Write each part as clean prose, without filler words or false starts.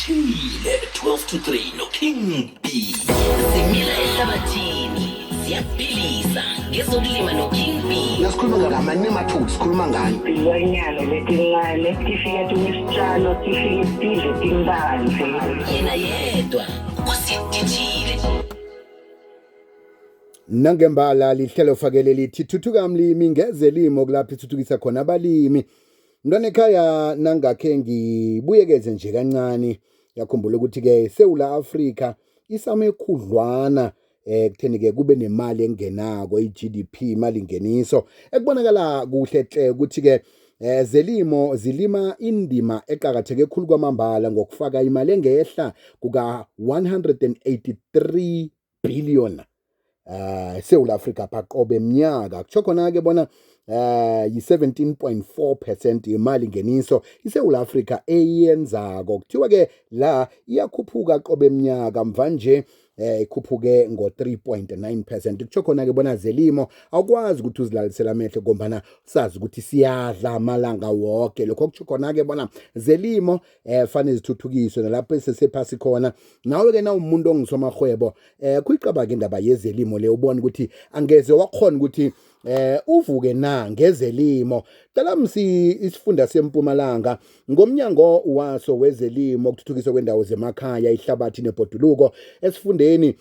Chile 12 to 3 noKing B. Simila ehlabathini siyaphilisa ngezokulima noKing B. Nasikhuluma ngama-nematodes, sikhuluma ngani? Izilwanyana letincane tifika tinesitshalo tifike tidle timbanzi. Yena yedwa usidijile. Nangembala lihlelo fakele lithi thuthuka mlimi ngezelimo kulapho ithuthukisa khona abalimi. Mntwana ekhaya nangakhe ngibuyekeze nje kancane yakhumbula ukuthi ke South Africa isame khudlwana kutheni ke kube nemali engenako iGDP imali ingeniso ekubonakala kuhle hle ukuthi ke zelimo zilima indima eqhakatheke khulu kwamambala ngokufaka imali engehla kuka 183 billion South Africa phaqobe eminyaka kutsho khona ke bona yi-17.4% imali ngeniso iSouth Africa eyenzako kuthiwa ke la iyakhuphuka qobe eminyaka mvanje ikhuphuke ngo-3.9%. Kutsho khona ke bona zelimo awukwazi ukuthi uzilalisela amehlo ngombana sazi ukuthi siyadla amalanga wonke. Lokho kutsho khona ke bona zelimo fanele zithuthukiswe nalapho esesephasi khona. Nawe ke na umuntu ongisomarhwebo kuyiqaba ke indaba yezelimo le ubone ukuthi angeze wakhona ukuthi uvuke na ngezelimo. Cala msi isifunda seMpumalanga ngomnyango waso wezelimo ukuthuthukiswa kwendawo zemakhaya ihlabathi nebhoduluko esifundeni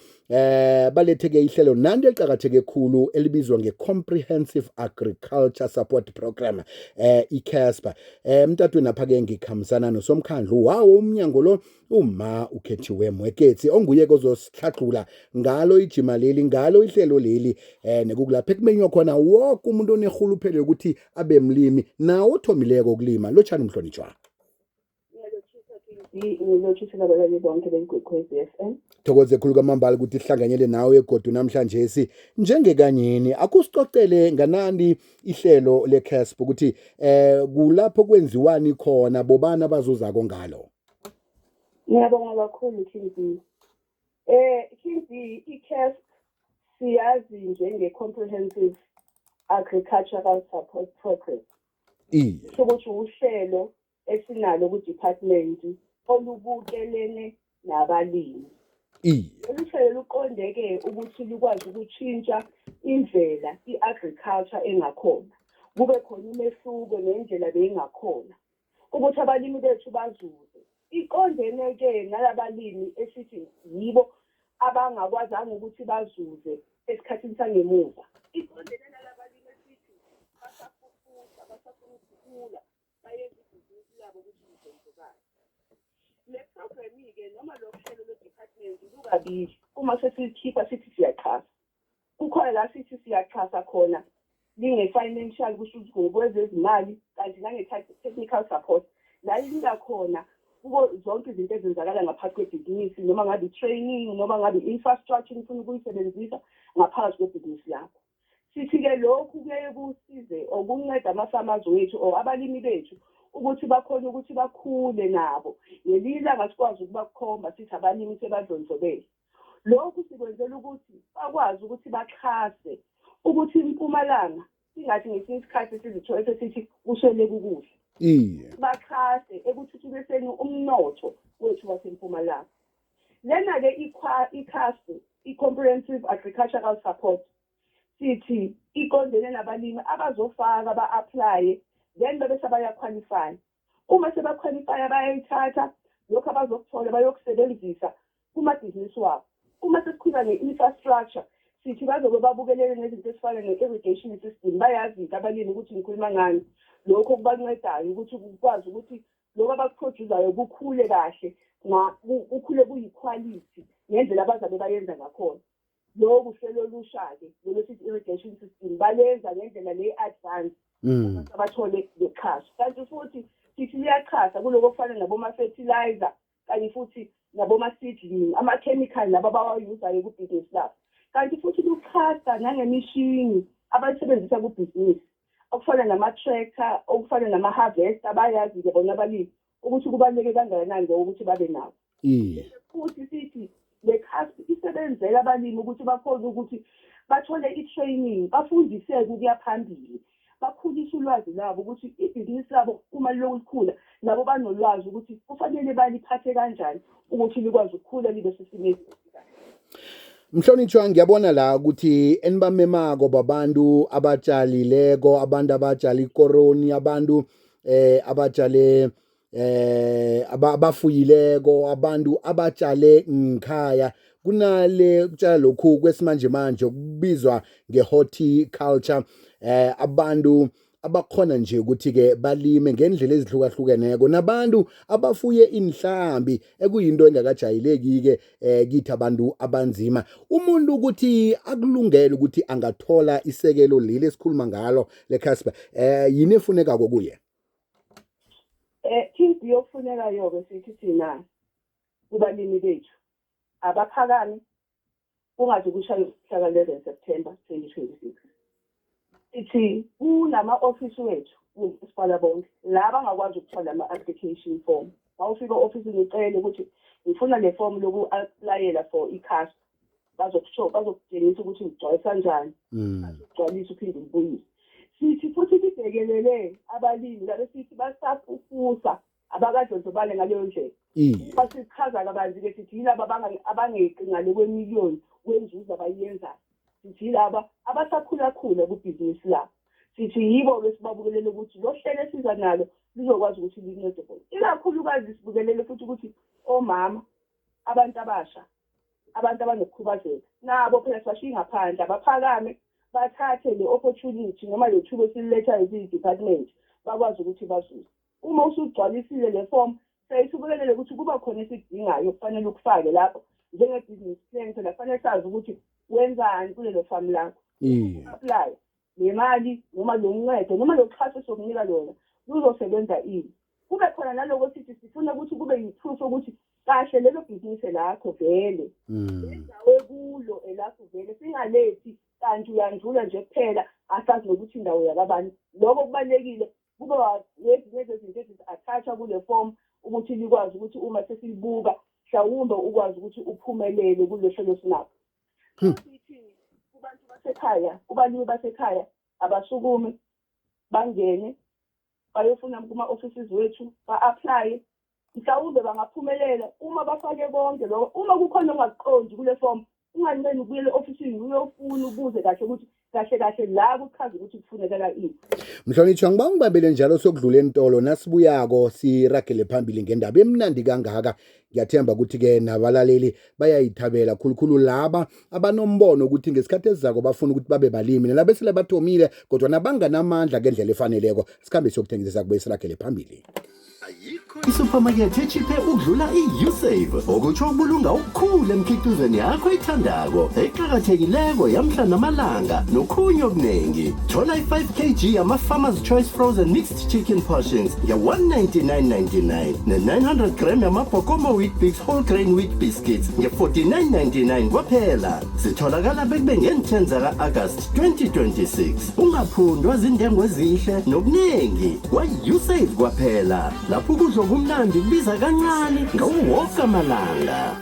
baletheke ihlelo nanto eliqhakatheke khulu elibizwa nge-Comprehensive Agriculture Support Program iCASPA. Mntatweni apha ke ngikhambisana nosomkhandlu wawo umnyango lo uma ukhethiwe Mweketsi onguye kozosihlahlula ngalo ijima leli ngalo ihlelo leli nekukulapha ekumenywa khona wonke umuntu onehuluphelo ukuthi abe mlimi nawo othomileko ukulima lotshani mhlonitshwa. Ngilotshisa nabalali bonke beGwekwezi FM. Thokoze khulu kwamambala ukuthi sihlanganyele nawe egodu namhlanje njengekanyeni akusicocele nganandi ihlelo leCASP ukuthi kulapho kwenziwani khona bobani abazuzako ngalo. Ngiyabonga kakhulu King B. King B, iCASP siyazi njenge-Comprehensive Agricultural Support Program. Sokuthi uhlelo esinalo ku-department olubukelene nabalimi. Lolu hlelo luqondeke ukuthi lukwazi ukutshintsha indlela i-agriculture engakhona. Kube khona umehluko nendlela beyingakhona. Ukuthi abalimi bethu bazuze. Iqondene-ke nalabalimi esithi yibo abangakwazanga ukuthi bazuze esikhathini sangemuva. Iqondene nalabalimi esithi basafufusa, basafuna ukukhula, bayenza ibhizinisi labo ukuthi lizenzekane. Le program-ke noma lo hlelo lwe-department lukabili uma sesikhipha sithi siyaxhasa. Kukhona la sithi siyaxhasa khona linge-financial kusho ukuthi ngokwezezimali kanti nange-technical support la linika khona kubo zonke izinto ezenzakala ngaphakathi kwebhizinisi noma ngabe i-training noma ngabe i-infrastructure nifuna ukuyisebenzisa ngaphakathi kwebhizinisi lakho. Sithi-ke lokhu kuyaye kusize okunceda ama-farmers wethu or abalimi bethu ukuthi bakhona ukuthi bakhule nabo. Ngelinye ilanga sikwazi ukubakhomba sithi abalimi sebadlondlobele. Lokhu sikwenzela ukuthi bakwazi ukuthi baxhase ukuthi iMpumalanga singathi ngesinye isikhathi sizithole sesithi kuswele ukudla. Baxhase ekuthuthukiseni umnotho wethu waseMpumalanga. Lena-ke iCASP, i-Comprehensive Agricultural Support, sithi iqondene nabalimi abazofaka ba-applye then bese bayaqualify. Uma sebaqualify bayayithatha lokho abazokuthola bayokusebenzisa kumabhizinisi wabo. Uma sesikhuluma nge-infrastructure sithi bazobe babukelele nezinto ezifana ne-irrigation system bayazi abalimi ukuthi ngikhuluma ngani. Lokho kubancedayo ukuthi ukwazi ukuthi lokho abakuproduzayo kukhule kahle kukhule kuyiquality ngendlela abazabe bayenza ngakhona. Lokho hlelo lusha-ke lolesithi irrigation system balenza ngendlela le-advance abathole ngeqhaso. Kanti futhi sithi liyaqhasa kuloko kufana naboma-fertilizer kanye futhi naboma-seedling ama-chemical laba abawayuzayo kubhizinisi labo. Kanti futhi luqhasa nangemishini abayisebenzisa kubhizinisi okufana nama-tractor okufana nama-harvester bayazi-ke bona abalimi ukuthi kubaluleke kangakanani ukuthi babe nawo. Futhi sithi le CASP isebenzela abalimi ukuthi bakhona ukuthi bathole i-training bafundiseke ukuya phambili bakhulise ulwazi labo ukuthi ibhizinisi labo uma lilokukhula nabo banolwazi ukuthi kufanele baliphathe kanjani ukuthi likwazi ukukhula libe sesimeni. Mhlonitshwa ngiyabona la ukuthi enibamemako babantu abatshalileko, abantu abatshala ikoroni, abantu abatshale abafuyileko, abantu abatshale ngikhaya. Kunale kutshala lokhu kwesimanje manje okubizwa ngehorticulture, abantu abakhona nje ukuthi ke balime ngendlela ezihlukahlukeneko, nabantu abafuye inhlambi ekuyinto engakajayeleki ke kithi abantu abanzima. Umuntu ukuthi akulungele ukuthi angathola isekelo leli esikhuluma ngalo leCasper, yini efuneka kokuye? Into yokufuneka yoke sithi thina kubalimi bethu abaphakami kungaze kushaye umhla 11 September 2026. Ithi kunama-ofisi wethu umasipala bonke la bangakwazi ukuthola ama-application form. Mawufika ofisini ucele ukuthi ngifuna le form loku-aplayela for i-CASP, bazokutshengisa ukuthi ugcwalisa kanjani, bazogcwalisa uphinde ubuyise. Sithi futhi sibhekelele abalimi labe sithi basafufusa abakadlondlobale ngaleyo ndlela. Basichaza kabanzi-ke sithi yilaba abangeqi ngale kwemiliyoni wenzuzo abayenzayo. Sithi laba abasakhulakhula kubhizinisi labo. Sithi yibo besibabukelele ukuthi lo hlelo esiza nalo lizokwazi ukuthi lincede bona. Ikakhulukazi sibukelele futhi ukuthi omama, abantu abasha, abantu abanokukhubazeka nabo phela sibashiya ngaphandle abaphakame bathathe le opportunity noma le thuba esilethayo kwi-department bakwazi ukuthi bazuze. Uma usugcwalisile le form sayithubukelele ukuthi kuba khona esidingayo kufanele ukufake lapho njenge-business plan. Phela kufanele sazi ukuthi wenzani kulelo famu lakho. Apply le mali noma lo ncedo noma lo xhaso sokunika lona luzosebenza ini. Kube khona naloko sithi sifuna ukuthi kube yi-proof ukuthi kahle lelo bhizinisi lakho vele indawo kulo elakho vele singalethi kanti uyandlula nje kuphela asazi nokuthi indawo yakabani. Lokho kubalulekile kube lezinye zinto ezi-attachwa kule form ukuthi likwazi ukuthi uma sesibuka mhlawumbe ukwazi ukuthi uphumelele kule hlelo sinabo. Sithi kubantu basekhaya, kubalimi basekhaya abasukume bangene bayofuna kuma-offices wethu ba-apply, mhlawumbe bangaphumelela uma bafake konke lokho. Uma kukhona ongakuqondi kule form unganceni ukuyele ofisini uyofuna ubuze kahle ukuthi kahle la kuchaza ukuthi kufunekela ini. Mhlonitshwa ngiba ngibambele njalo sokudlula entolo nasibuyako siragele phambili ngendaba emnandi kangaka. Ngiyathemba ukuthi ke nabalaleli bayayithabela khulukhulu laba abanombono ukuthi ngesikhathi esizako bafuna ukuthi babe balimi nalabo esele bathomile kodwa nabanganamandla ngendlela efaneleko. Sikhambe siyokuthengisa kubuye siragele phambili. Isupermarket echiphe ukudlula i-USave okutsho ubulunga ukukhulu emkhiqizweni yakho ethandako eqakathekileko yamhla namalanga nokhunye okuningi. Thola i-5 kg ama-Farmer's Choice Frozen Mixed Chicken Portions nge-199.99 ne-900 gram yama-Bokomo Wheat Bix Whole Grain Wheat Biscuits nge-49.99 kwaphela. Zitholakala bekube nge-10 zaka-Agasti 2026. Ungaphundwa zindengo ezihle nokuningi kwa-USave kwaphela. Lapho ukudla okumnandi kubiza kancane ngawo wonke amalanga.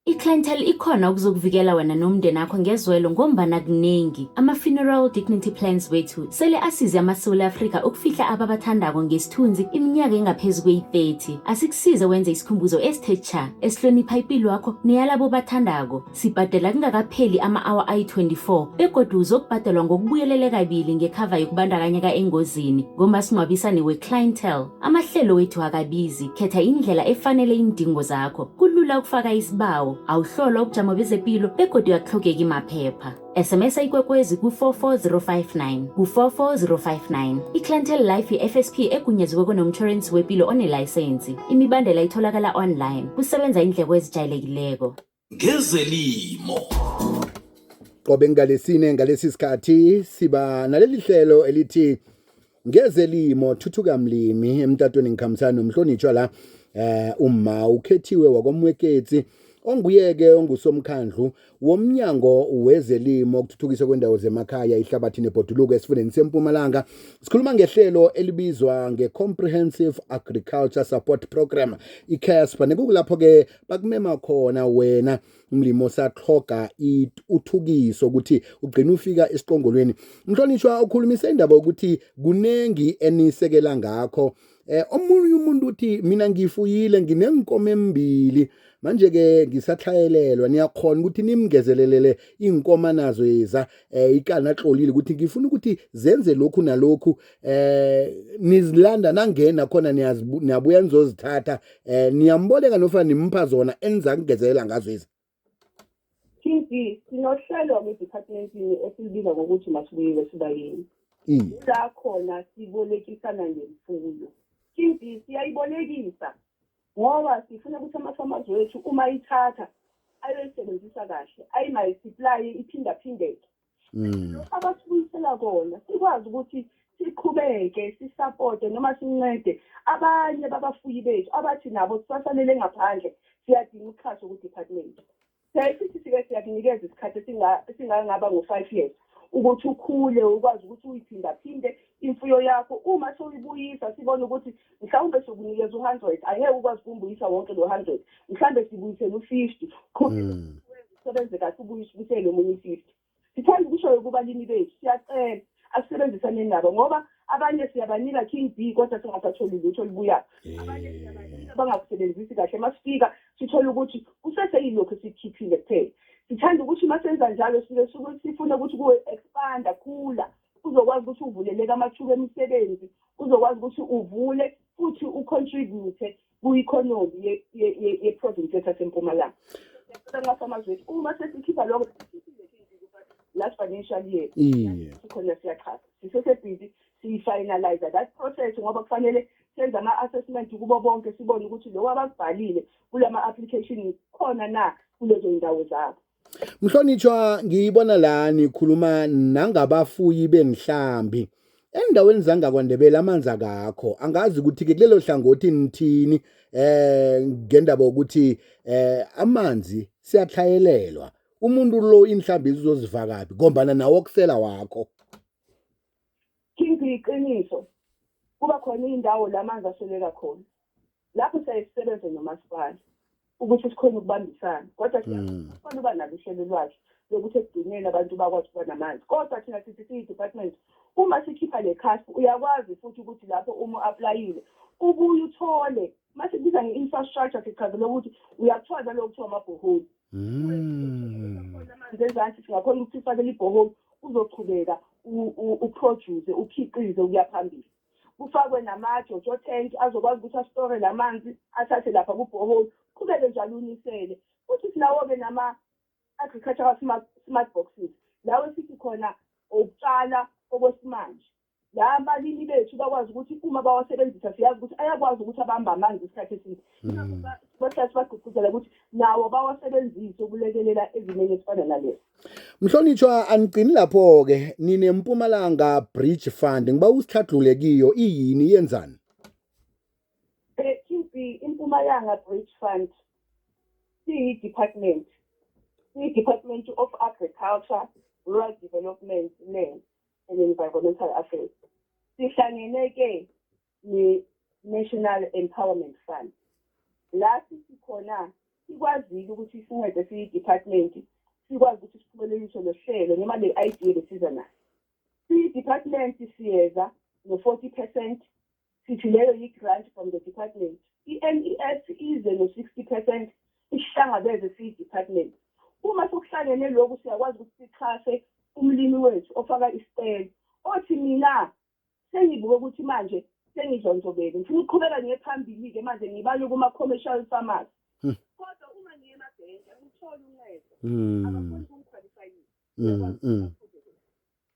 I-clientele ikhona ukuzokuvikela wena nomndeni akho ngezwelo ngombana kuningi. Ama-funeral dignity plans wethu sele asize amaSouth Africa ukufihla ababathandako ngesithunzi iminyaka engaphezu kwe-30. Asikusize wenze isikhumbuzo esithe tsha esihlonipha impilo yakho neyalabo bathandako. Sibhadela kungakapheli ama-hour ayi-24 begodwa uzokubhadelwa ngokubuyelele kabili ngekhava yokubandakanyeka engozini ngomasingcwabisane we-clientele. Amahlelo wethu akabizi, khetha indlela efanele indingo zakho. Kulula ukufaka isibawo, awuhlolwa ubujamo bezempilo begodwa uyakuhlogeka imaphepha. SMS ayikwekwezi ku-44059 ku-44059. I-Clientele Life ye-FSP egunyaziwe konomtjhorensi wempilo onelayisensi. Imibandela itholakala online. Kusebenza indleko ezijayelekileko. Ngezelimo. Qobe ngalesi sikhathi siba naleli hlelo elithi Ngezelimo thuthuka mlimi emtatweni ngikhambisana nomhlonitshwa la umma ukhethiwe wakwamweketsi onguyeke ongusomkhandlu womnyango wezelimo ukuthuthukiswa kwendawo zemakhaya ihlabathini ebhoduluko esifundeni seMpumalanga. Sikhuluma ngehlelo elibizwa nge-Comprehensive Agriculture Support Program, i-CASP, nekukulapho ke bakumema khona wena umlimi osahloga uthukiso ukuthi ugcina ufika esiqongolweni. Mhlonishwa, ukhulumise indaba ukuthi kunengi enisekela ngakho. Omunye umuntu uthi mina ngifuyile nginenkomo embili manje ke ngisathayelelwa, niyakhona ukuthi nimngezelelele inkomo nazo eza ikana xolile ukuthi ngifuna ukuthi zenze lokhu nalokhu, nizilanda nangena khona niyabuya nizozithatha, niyamboleka nofana nimpha zona enza kungezelela ngazo eza. Kinzi sinohlelo ngedepartmentini esilibiza ngokuthi masibuyele sibayeni. La khona sibolekisana ngemfuyo. Kinzi siyayibolekisa ngoba sifuna ukuthi ama-farmers wethu uma ithatha ayisebenzisa kahle, ayi-multiply iphindaphindeke. Abasibuyisela kona sikwazi ukuthi siqhubeke sisupporte noma sincede abanye babafuyi bethu abathi nabo sibasalele ngaphandle, siyadinga uxhaso ku-department. Sithi sike siyakunikeza isikhathi esingangaba ngo-5 years ukuthi ukhule ukwazi ukuthi uyiphindaphinde imfuyo yakho. Uma sewuyibuyisa sibona ukuthi mhlawumbe sokunikeza u-100, angeke ukwazi ukumbuyisa wonke lo-100, mhlawumbe sibuyisele u-50, usebenze kahle ubuyisele omunye u-50. Sithanda ukusho kubalimi bethu, siyacela asisebenzisane nabo ngoba abanye siyabanika King B kodwa singasatholi lutho olubuyayo. Abanye siyabanika bangakusebenzisi kahle, masifika sithola ukuthi useseyilokhu sikhiphile kuphela. Sithanda ukuthi masenza njalo sifuna ukuthi kuwe-expanda khula, uzokwazi ukuthi uvuleleke amathuba emisebenzi, uzokwazi ukuthi uvule futhi ucontribute ku-economy ye-province yethu yaseMpumalanga. Ngama-farmers wethu uma sesikhipha lokho last financial year sikhona siyaxhasa, sisesebhizi siyi-finalize that process ngoba kufanele senze ama-assessment kubo bonke sibone ukuthi lo abakubhalile kulama-application khona na kulezo ndawo zabo. Mhlonitshwa, ngiyibona la nikhuluma nangabafuyi benhlambi endaweni zangakwandebela amanzi akakho, angazi ukuthi ke kulelo hlangothi nithini ngendaba ukuthi amanzi siyathayelelwa, umuntu lo inhlambi uzozivakapi ngombana nawo kusela wakho. Iqiniso kuba khona indawo la amanzi asoleka khona, lapho siyayisebenza nomasipala ukuthi sikhona ukubambisana, kodwa siyafuna uba nalo uhlelo lwakhe lokuthi ekugcineni abantu bakwazi ukuba namanzi. Kodwa thina sithi siyi-department uma sikhipha le CASP uyakwazi futhi ukuthi lapho uma u-aplayile ubuye uthole, masibiza nge-infrastructure sichazela ukuthi uyakuthola nalokho kuthiwa amabhoholi. Amanzi ezansi singakhona ukuthi sifakele ibhoholi uzochubeka uproduce ukhiqize ukuya phambili. Kufakwe nama-jojo tank azokwazi ukuthi astore la manzi athathe lapha kubhoholi, qhubeke njalo unisele. Futhi sinawo-ke nama-agricultural smart boxes lawo sithi khona ukutshala okwesimanje. La abalimi bethu bakwazi ukuthi uma bawasebenzisa siyazi ukuthi ayakwazi ukuthi abambe amanzi isikhathi eside. Bahlala sibagqugquzela ukuthi nawo bawasebenzise ukulekelela ezimeni ezifana nalezo. Mhlonitshwa, anigcini lapho-ke nineMpumalanga Bridge Fund, ngiba usithathule kiyo iyini yenzani? iMpumalanga Bridge Fund siyi-department of Agriculture, Rural Development, Land and Environmental Affairs. Sihlangene-ke ne-National Empowerment Fund. La sithi khona sikwazile ukuthi sincede siyi-department sikwazi ukuthi siphumelelise lo hlelo noma le idea besiza nayo. Siyi-department siyeza no-40%, sithi leyo yi-grant from the department. I-NES ize no-60%, isihlangabeze siyi-department. Uma sokuhlangene lokhu siyakwazi ukuthi sixhase umlimi wethu ofaka isicelo othi mina sengibuke ukuthi manje sengidlonzobele ngifuna ukuqhubeka ngiye phambili-ke manje ngibale kuma-commercial farmers. Kodwa uma ngiye emabhenki angitholi uncedo, abafuni ukungiqualifyisa.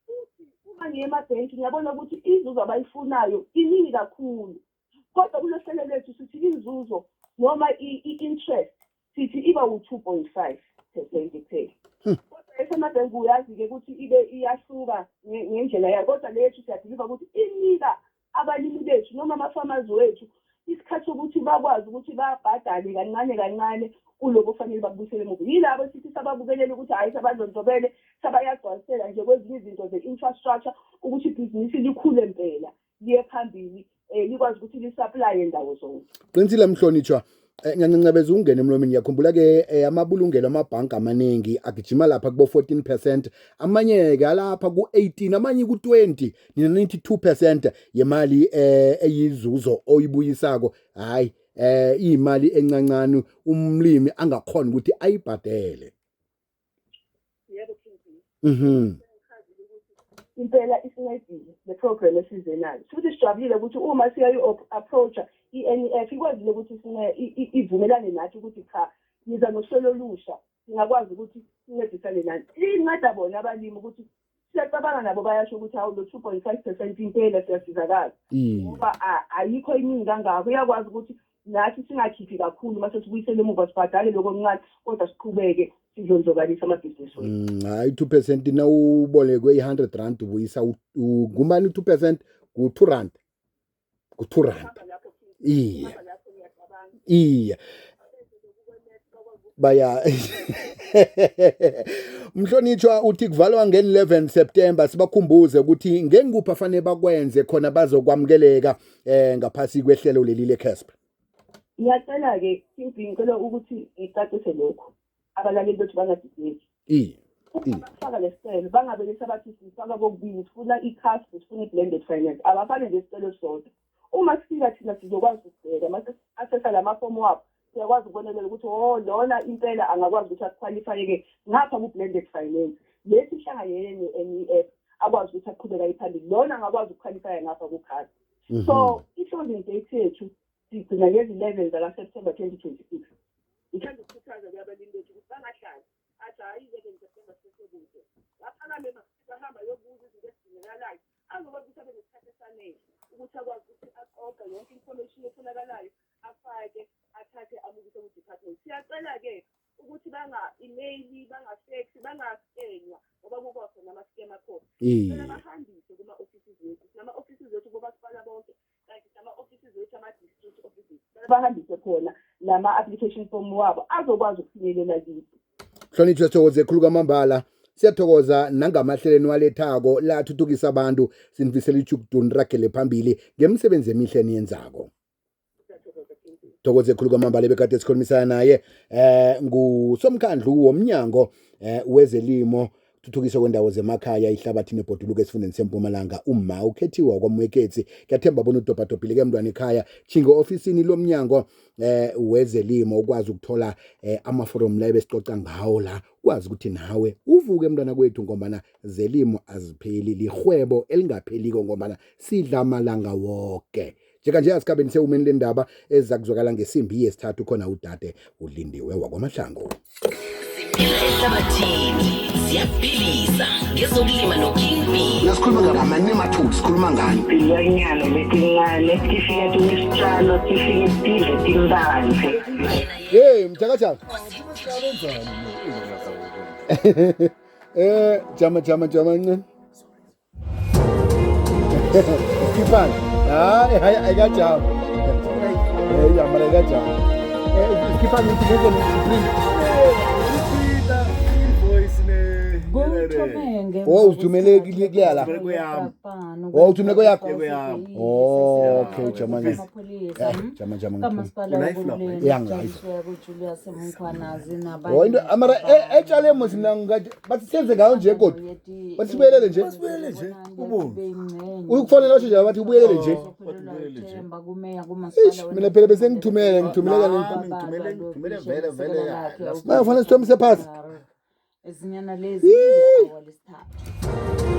Futhi uma ngiye emabhenki ngiyabona ukuthi inzuzo abayifunayo iningi kakhulu, kodwa kulohlelo lethu sithi inzuzo noma i-interest sithi iba u-2.5% kuphela. Kodwa esemabhenki uyazi-ke ukuthi ibe iyahluka ngendlela yayo, kodwa lethu siyadiliva ukuthi inika abalimi bethu noma ama-farmers wethu isikhathi sokuthi bakwazi ukuthi babhadale kancane kancane kuloko fanele bakubuyisele emuva. Yilabo sithi sababukelela ukuthi hayi sabadlondlobele sabayagcwalisela nje kwezinye izinto ze-infrastructure ukuthi ibhizinisi likhule impela liye phambili likwazi ukuthi li-supply ndawo zonke. Qinisile Mhlonitshwa. Ngiyancebeza ungene emlomeni yakhumbula ke amabulungelo amabhanki amaningi agijima lapha kubo 14%, amanye ke lapha ku18, amanye ku20, nina 92% yemali eyizuzo oyibuyisako. Hayi imali encancane umlimi angakhona ukuthi ayibhadele. Yebo Kingi. Impela isincedile le program esizenayo. Futhi sijabulile ukuthi uma siyayi-approacha i-NEF ikwazile ukuthi ivumelane nathi ukuthi cha niza nohlelo olusha singakwazi ukuthi sincedisane nani. Inceda bona abalimi ukuthi siyacabanga nabo bayasho ukuthi hawu lo 2.5% impela siyasizakala. Ngoba ayikho iningi kangako iyakwazi ukuthi nathi singakhiphi kakhulu mase sibuyisele emuva sibhadale lokho okuncane kodwa siqhubeke sidlondlobalisa amabhizinisi wethu. Hayi 2% na ubolekwe i100 ubuyisa ngumani 2% ku2 ku2. Iya baya Mhlonitshwa uthi kuvalwa nge11 September sibakhumbuze ukuthi ngengikupha fanele bakwenze khona bazokwamukeleka ngaphasi kwehlelo leli leCASP. Ngiyacela ke ngicela ukuthi icacise lokho abalaleli bethu bangadideki. Abafaka lesicelo bangabe lesabathi sifaka kokubili sifuna iCASP sifuna i-blended finance abafane lesicelo sodwa. Uma sifika thina sizokwazi ukubheka mase asesa lamafomu wabo siyakwazi ukubonelela ukuthi lona impela angakwazi ukuthi aqualify-ke ngapha ku-blended finance lesi ihlanganyele ne-NEF akwazi ukuthi aqhubeka iphambili lona angakwazi ukuqualify ngapha ku-CASP. So i-closing date yethu sigcina ngezi-11 zakaSeptember 2026. Ngithanda ukukhuthaza abalimi bethu ukuthi bangahlali athi hayi 11 September sesekude ngaphakame bahamba yobuza izinto ezidingekalayo azokwazi ukuthi abe nesikhathi esanele ukuthi akwazi ukuthi aqoqa yonke information efunakalayo afake athathe amukise ku-department. Siyacela-ke ukuthi banga-emaili banga-fax bangaskenywa ngoba kuba khona ama-scam akhona. Bahambise kuma-offices wethu nama-offices wethu bobasipala bonke kanti nama-offices wethu ama-district offices bahambise khona lama-application form wabo azokwazi ukufinyelela kithi. Hlonitshwa sithokoze khulu kwamambala. Siyathokoza nangamahlelweni walethako la thuthukisa abantu sinifisela ichukuduni ragele phambili ngemsebenzi emihle eniyenzako. Thokoze khulu kwamambala bekade sikhulumisana naye ngusomkhandlu womnyango wezelimo thuthukiswa kwendawo zemakhaya ihlabathi nebhoduluko esifundeni seMpumalanga umma ukhethiwa kwaMweketsi. Kuyathemba bona udobhadobhile ke mntwana ekhaya chingo ofisini lomnyango wezelimo ukwazi ukuthola amaforum la ebesicoca ngawo la ukwazi ukuthi nawe uvuke mntwana kwethu ngombana zelimo azipheli lihwebo elingapheliko ngombana sidla amalanga wonke. Njekanje asikhabeni seumeni lendaba ezakuzwakala ngesimbi yesithathu khona udade ulindiwe wakwamahlango. Ehlabathini siyaphilisa ngezokulima noKing B. Nasikhuluma ngama-nematodes sikhuluma ngani? Izilwanyana letincane tifike tunisitshalo tifike tidle timbandle. Hey mjakajaka. Jama ncane. Kipani. I got job. Yeah, but I got job. Keep on uthumele kuyala. Uthumele kwakho. Okay, jamani. Into amara etshale mosina ngathi bathi senze ngayo nje kodwa. Bathi sibuyelele nje. Ukufonela nje bathi ubuyelele nje. Mina phela bese ngithumele vele. Bayafuna sithomise phansi. Ezinyana lezi awalisithathu.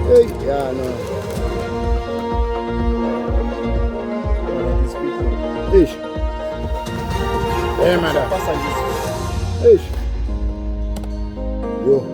Hey, yeah, no. Ish. Hey, man. Ish. Yo.